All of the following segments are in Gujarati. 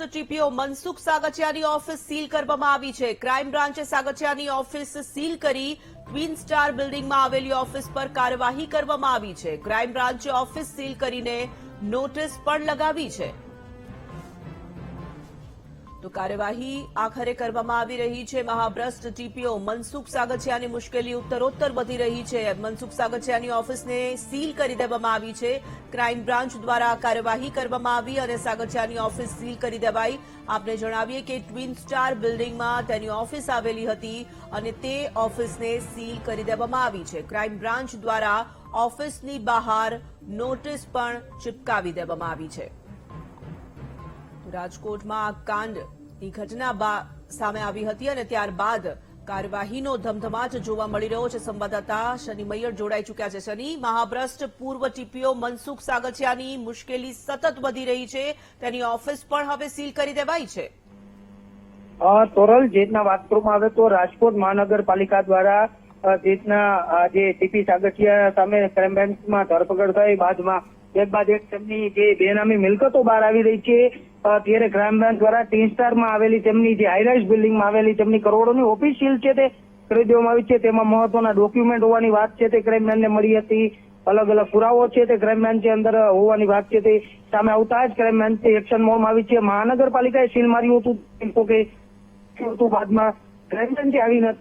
ટીપીઓ મનસુખ સાગચિયાની ઓફિસ સીલ કરવામાં આવી છે। ક્રાઇમ બ્રાન્ચે સાગચિયાની ઓફિસ સીલ કરી ટ્વિન સ્ટાર બિલ્ડિંગમાં આવેલી ઓફિસ પર કાર્યવાહી કરવામાં આવી છે। ક્રાઇમ બ્રાન્ચે ઓફિસ સીલ કરીને નોટિસ પણ લગાવી છે। તો કાર્યવાહી આખરે કરવામાં આવી રહી છે। મહાભ્રષ્ટ ટીપીઓ મનસુખ સાગચિયાની મુશ્કેલી ઉત્તરોત્તર વધી રહી છે। મનસુખ સાગચિયાની ઓફિસને સીલ કરી દેવામાં આવી છે। ક્રાઇમ બ્રાન્ચ દ્વારા કાર્યવાહી કરવામાં આવી અને સાગચિયાની ઓફિસ સીલ કરી દેવાઈ। આપને જણાવીએ કે ટ્વિન સ્ટાર બિલ્ડિંગમાં તેની ઓફિસ આવેલી હતી અને તે ઓફિસને સીલ કરી દેવામાં આવી છે। ક્રાઇમ બ્રાન્ચ દ્વારા ઓફિસની બહાર નોટિસ પણ ચિપકાવી દેવામાં આવી છે। રાજકોટમાં આ કાંડની ઘટના સામે આવી હતી અને ત્યારબાદ કાર્યવાહીનો ધમધમાટ જોવા મળી રહ્યો છે। સંવાદદાતા શનિ મૈયર જોડાઈ ચૂક્યા છે। શનિ, મહાભ્રષ્ટ પૂર્વ ટીપીઓ મનસુખ સાગચિયાની મુશ્કેલી સતત વધી રહી છે, તેની ઓફિસ પણ હવે સીલ કરી દેવાઈ છે। તોરલ, જે રીતના વાત કરવામાં આવે તો રાજકોટ મહાનગરપાલિકા દ્વારા જે રીતના જે ટીપી સાગચિયા સામે ક્રાઇમ બ્રાન્ચમાં ધરપકડ થઈ બાદમાં એક બાદ એક તેમની જે બેનામી મિલકતો બહાર આવી રહી છે, ત્યારે ક્રાઇમ બ્રાન્ચ દ્વારા ટીન સ્ટારમાં આવેલી તેમની જે હાઈરાઇઝ બિલ્ડિંગમાં આવેલી તેમની કરોડોની ઓફિસ સીલ છે તે કરી દેવામાં આવી છે। તેમાં મહત્વના ડોક્યુમેન્ટ હોવાની વાત છે તે ક્રાઇમ બ્રાન્ચને મળી હતી। અલગ અલગ પુરાવો છે તે ક્રાઇમ બ્રાન્ચની અંદર હોવાની વાત છે તે સામે આવતા જ ક્રાઇમ બ્રાન્ચ એક્શન મોડમાં આવી છે। મહાનગરપાલિકાએ સીલ માર્યું હતું બાદમાં ક્રાઇમ બ્રાન્ચે આવીને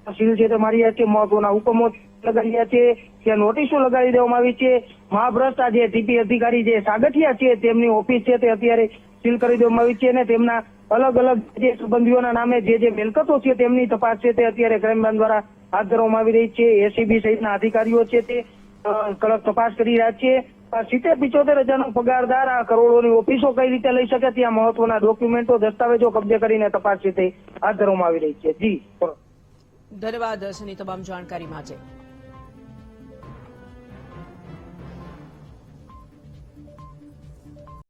સીલ છે તે મારી છે, મહત્વના હુકમો લગાડ્યા છે, ત્યાં નોટિસો લગાડી દેવામાં આવી છે। મહાભ્રષ્ટ જે ટીપી અધિકારી જે સાગઠિયા છે તેમની ઓફિસ છે તે અત્યારે સીલ કરી દેવામાં આવી છે અને તેમના અલગ અલગ જે સંબંધીઓના નામે જે મિલકતો છે તેમની તપાસ છે તે અત્યારે ક્રાઇમ બ્રાન્ચ દ્વારા હાથ ધરવામાં આવી રહી છે। એસીબી સહિતના અધિકારીઓ છે તે કડક તપાસ કરી રહ્યા છે। 70-75 પગારદાર આ કરોડોની ઓફિસો કઈ રીતે લઈ શકે, ત્યાં મહત્વના ડોક્યુમેન્ટો દસ્તાવેજો કબજે કરીને તપાસ છે તે હાથ ધરવામાં આવી રહી છે। જી ધન્યવાદ શનિ તમામ જાણકારી માટે।